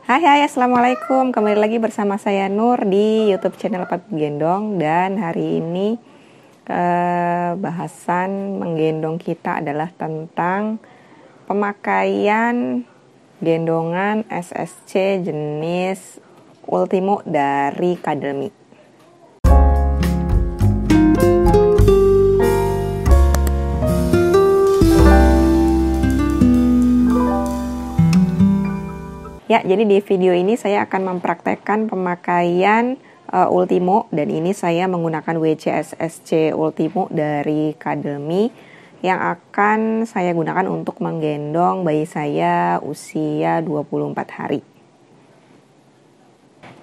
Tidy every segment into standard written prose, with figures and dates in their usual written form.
Hai, assalamualaikum. Kembali lagi bersama saya Nur di YouTube channel Papi Gendong. Dan hari ini bahasan menggendong kita adalah tentang pemakaian gendongan SSC jenis Ultimo dari Kademi. Ya, jadi di video ini saya akan mempraktekkan pemakaian Ultimo, dan ini saya menggunakan WC-SSC Ultimo dari Kademi yang akan saya gunakan untuk menggendong bayi saya usia 24 hari.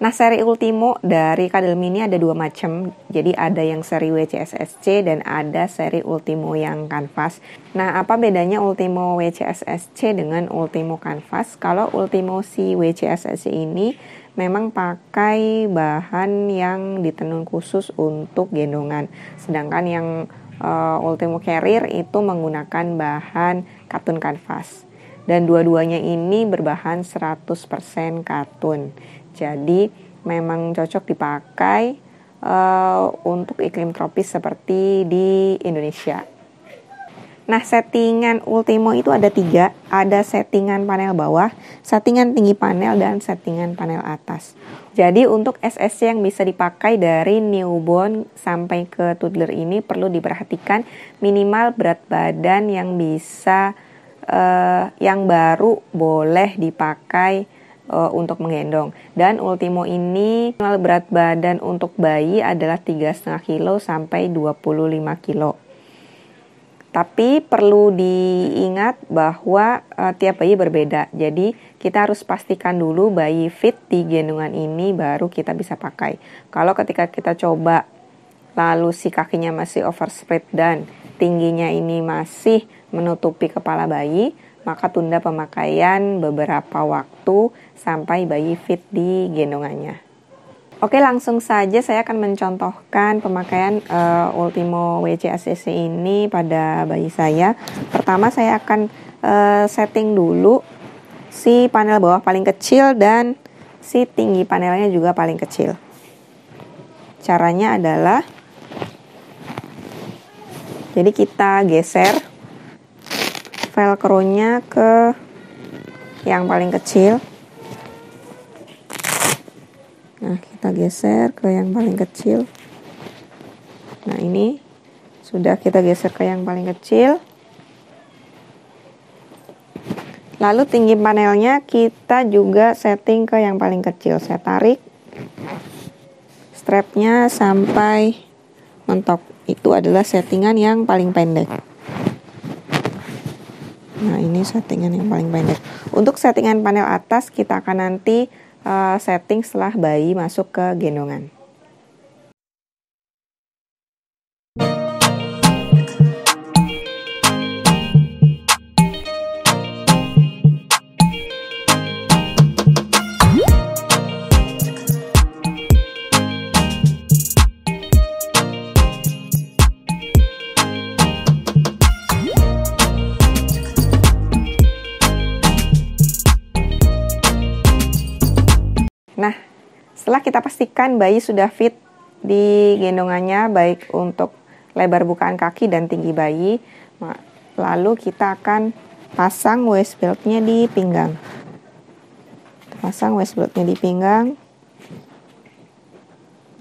Nah, seri Ultimo dari Kademi ini ada dua macam. Jadi ada yang seri WC-SSC dan ada seri Ultimo yang kanvas. Nah, apa bedanya Ultimo WC-SSC dengan Ultimo kanvas? Kalau Ultimo si WC-SSC ini memang pakai bahan yang ditenun khusus untuk gendongan. Sedangkan yang Ultimo Carrier itu menggunakan bahan katun kanvas. Dan dua-duanya ini berbahan 100% katun. Jadi memang cocok dipakai untuk iklim tropis seperti di Indonesia. Nah, settingan Ultimo itu ada 3. Ada settingan panel bawah, settingan tinggi panel, dan settingan panel atas. Jadi untuk SSC yang bisa dipakai dari newborn sampai ke toddler ini perlu diperhatikan minimal berat badan yang bisa yang baru boleh dipakai untuk menggendong. Dan Ultimo ini berat badan untuk bayi adalah 3,5 kilo sampai 25 kilo. Tapi perlu diingat bahwa tiap bayi berbeda. Jadi kita harus pastikan dulu bayi fit di gendongan ini baru kita bisa pakai. Kalau ketika kita coba lalu si kakinya masih overspread dan tingginya ini masih menutupi kepala bayi, maka tunda pemakaian beberapa waktu sampai bayi fit di gendongannya. Oke, langsung saja saya akan mencontohkan pemakaian Ultimo WC-SSC ini pada bayi saya. Pertama saya akan setting dulu si panel bawah paling kecil dan si tinggi panelnya juga paling kecil. Caranya adalah, jadi kita geser velcro-nya ke yang paling kecil. Nah, kita geser ke yang paling kecil. Nah, ini sudah kita geser ke yang paling kecil. Lalu tinggi panelnya kita juga setting ke yang paling kecil. Saya tarik strapnya sampai mentok. Itu adalah settingan yang paling pendek. Nah, ini settingan yang paling pendek. Untuk settingan panel atas kita akan nanti setting setelah bayi masuk ke gendongan. Nah, setelah kita pastikan bayi sudah fit di gendongannya, baik untuk lebar bukaan kaki dan tinggi bayi, lalu kita akan pasang waist belt-nya di pinggang. Pasang waist belt-nya di pinggang,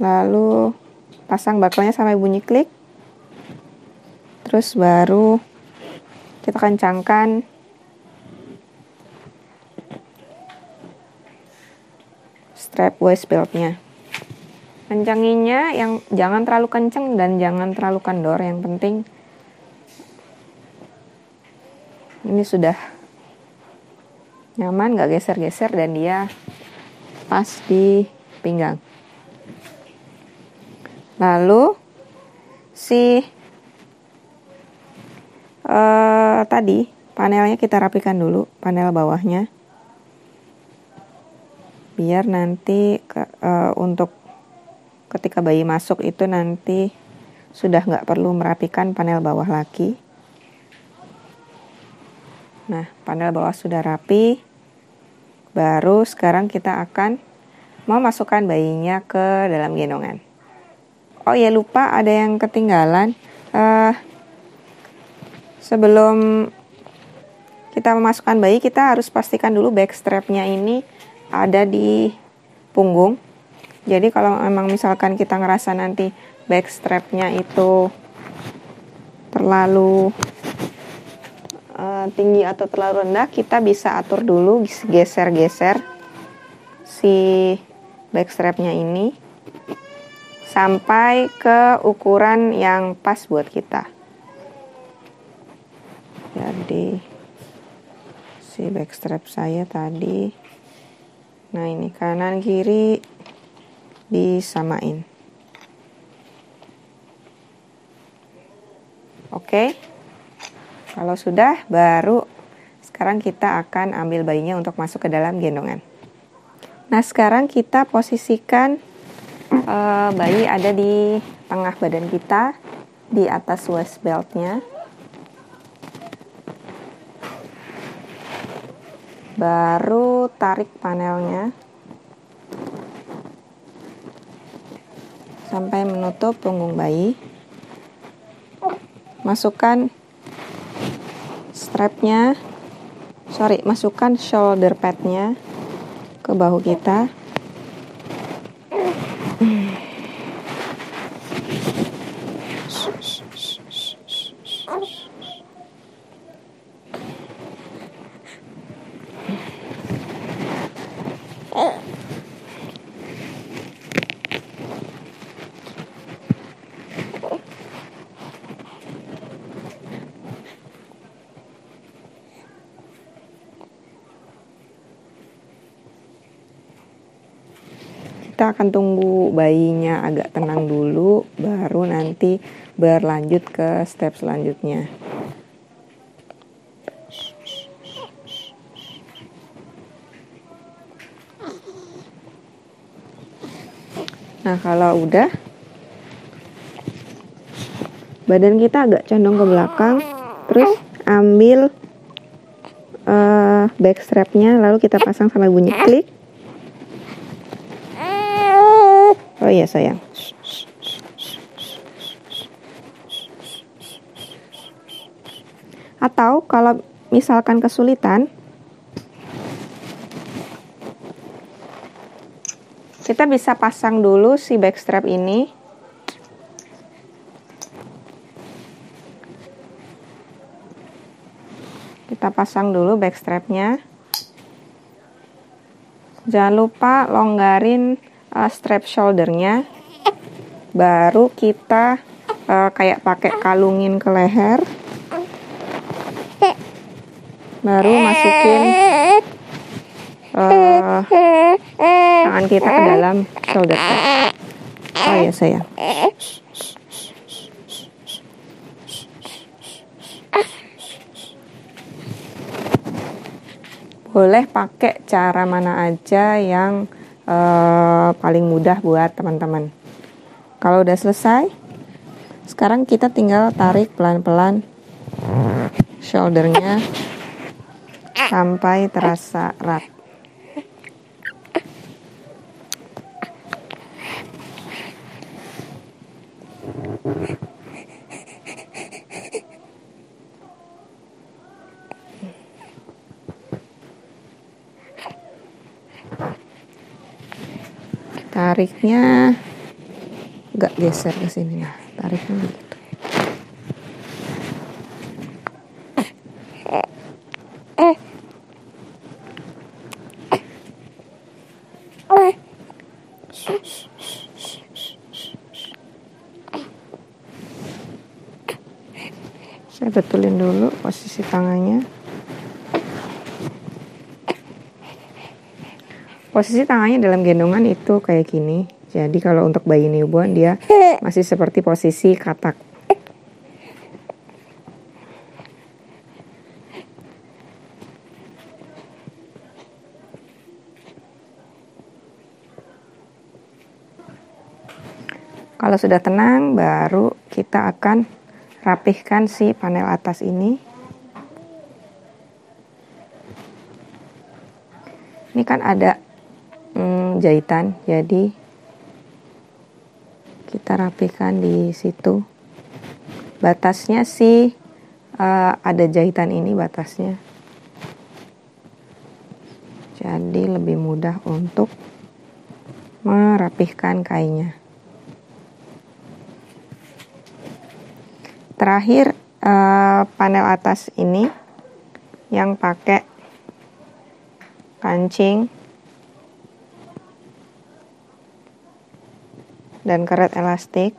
lalu pasang buckle-nya sampai bunyi klik, terus baru kita kencangkan strap waist belt-nya. Kencanginya yang jangan terlalu kenceng dan jangan terlalu kendor. Yang penting ini sudah nyaman, gak geser-geser, dan dia pas di pinggang. Lalu si tadi panelnya kita rapikan dulu, panel bawahnya, biar nanti untuk ketika bayi masuk itu nanti sudah nggak perlu merapikan panel bawah lagi. Nah, panel bawah sudah rapi. Baru sekarang kita akan memasukkan bayinya ke dalam gendongan. Oh ya, lupa ada yang ketinggalan. Sebelum kita memasukkan bayi, kita harus pastikan dulu backstrapnya ini ada di punggung. Jadi kalau memang misalkan kita ngerasa nanti backstrapnya itu terlalu tinggi atau terlalu rendah, kita bisa atur dulu, geser-geser si backstrapnya ini sampai ke ukuran yang pas buat kita. Jadi si backstrap saya tadi, nah ini kanan kiri disamain. Oke, kalau sudah, baru sekarang kita akan ambil bayinya untuk masuk ke dalam gendongan. Nah, sekarang kita posisikan bayi ada di tengah badan kita, di atas waist beltnya. Baru tarik panelnya sampai menutup punggung bayi. Masukkan masukkan shoulder padnya ke bahu kita. Kita akan tunggu bayinya agak tenang dulu, baru nanti berlanjut ke step selanjutnya. Nah, kalau udah, badan kita agak condong ke belakang, terus ambil backstrapnya, lalu kita pasang sampai bunyi klik. Oh iya sayang. Atau kalau misalkan kesulitan, kita bisa pasang dulu si backstrap ini. Kita pasang dulu backstrapnya. Jangan lupa longgarin strap shouldernya. Baru kita kayak pakai kalungin ke leher. Baru masukin tangan kita ke dalam shoulder pad. Oh ya sayang. Boleh pakai cara mana aja yang paling mudah buat teman-teman. Kalau udah selesai, sekarang kita tinggal tarik pelan-pelan shouldernya sampai terasa erat. Tariknya agak geser ke sini, nah tariknya begitu. Saya betulin dulu posisi tangannya. Posisi tangannya dalam gendongan itu kayak gini. Jadi kalau untuk bayi newborn dia masih seperti posisi katak. Kalau sudah tenang, baru kita akan rapihkan si panel atas ini. Ini ada jahitan, jadi kita rapikan di situ. Batasnya sih ada jahitan ini batasnya, jadi lebih mudah untuk merapihkan kainnya. Terakhir panel atas ini yang pakai kancing dan karet elastik.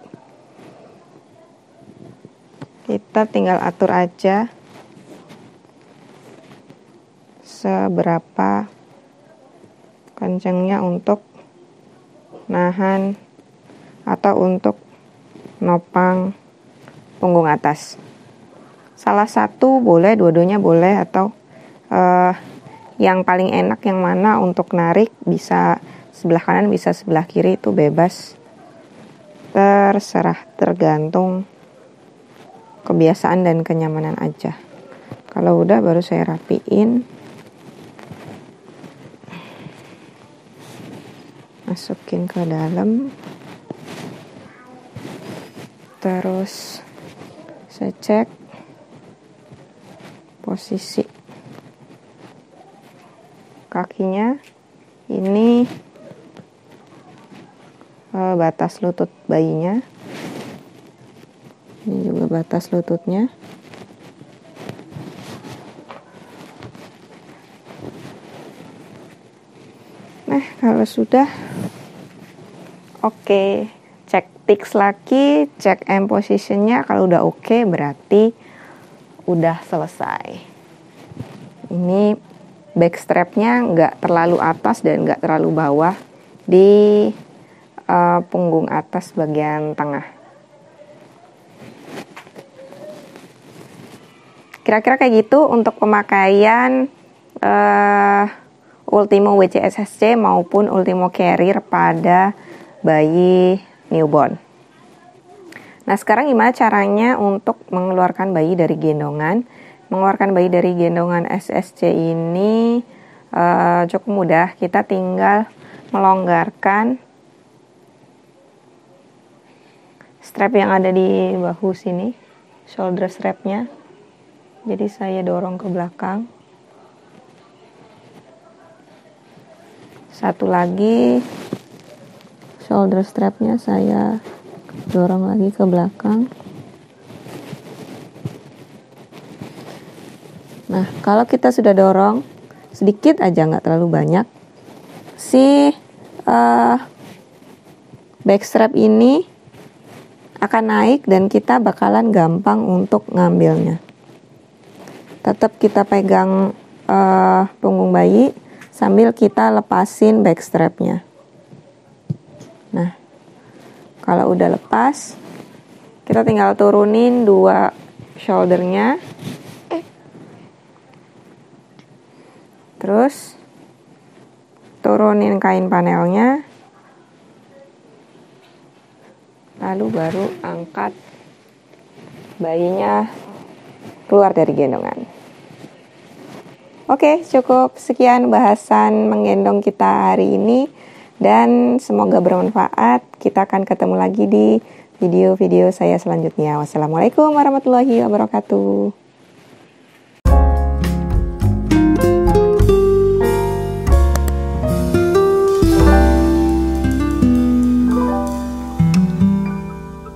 Kita tinggal atur aja seberapa kencangnya untuk nahan atau untuk nopang punggung atas. Salah satu boleh, dua-duanya boleh, atau yang paling enak yang mana untuk narik, bisa sebelah kanan bisa sebelah kiri, itu bebas, terserah, tergantung kebiasaan dan kenyamanan aja. Kalau udah baru saya rapiin, masukin ke dalam, terus saya cek posisi kakinya. Ini batas lutut bayinya, ini juga batas lututnya. Nah, kalau sudah oke, cek tiks lagi, cek M positionnya. Kalau udah oke, berarti udah selesai. Ini backstrapnya nggak terlalu atas dan nggak terlalu bawah di punggung atas bagian tengah. Kira-kira kayak gitu untuk pemakaian Ultimo WCSSC maupun Ultimo Carrier pada bayi newborn. Nah, sekarang gimana caranya untuk mengeluarkan bayi dari gendongan? Mengeluarkan bayi dari gendongan SSC ini cukup mudah. Kita tinggal melonggarkan strap yang ada di bahu sini, shoulder strapnya. Jadi saya dorong ke belakang. Satu lagi, shoulder strapnya saya dorong lagi ke belakang. Nah, kalau kita sudah dorong sedikit aja, nggak terlalu banyak, si backstrap ini akan naik dan kita bakalan gampang untuk ngambilnya. Tetap kita pegang punggung bayi sambil kita lepasin backstrapnya. Nah, kalau udah lepas, kita tinggal turunin dua shouldernya. Terus turunin kain panelnya. Lalu baru angkat bayinya keluar dari gendongan. Oke, cukup sekian bahasan menggendong kita hari ini. Dan semoga bermanfaat. Kita akan ketemu lagi di video-video saya selanjutnya. Wassalamualaikum warahmatullahi wabarakatuh.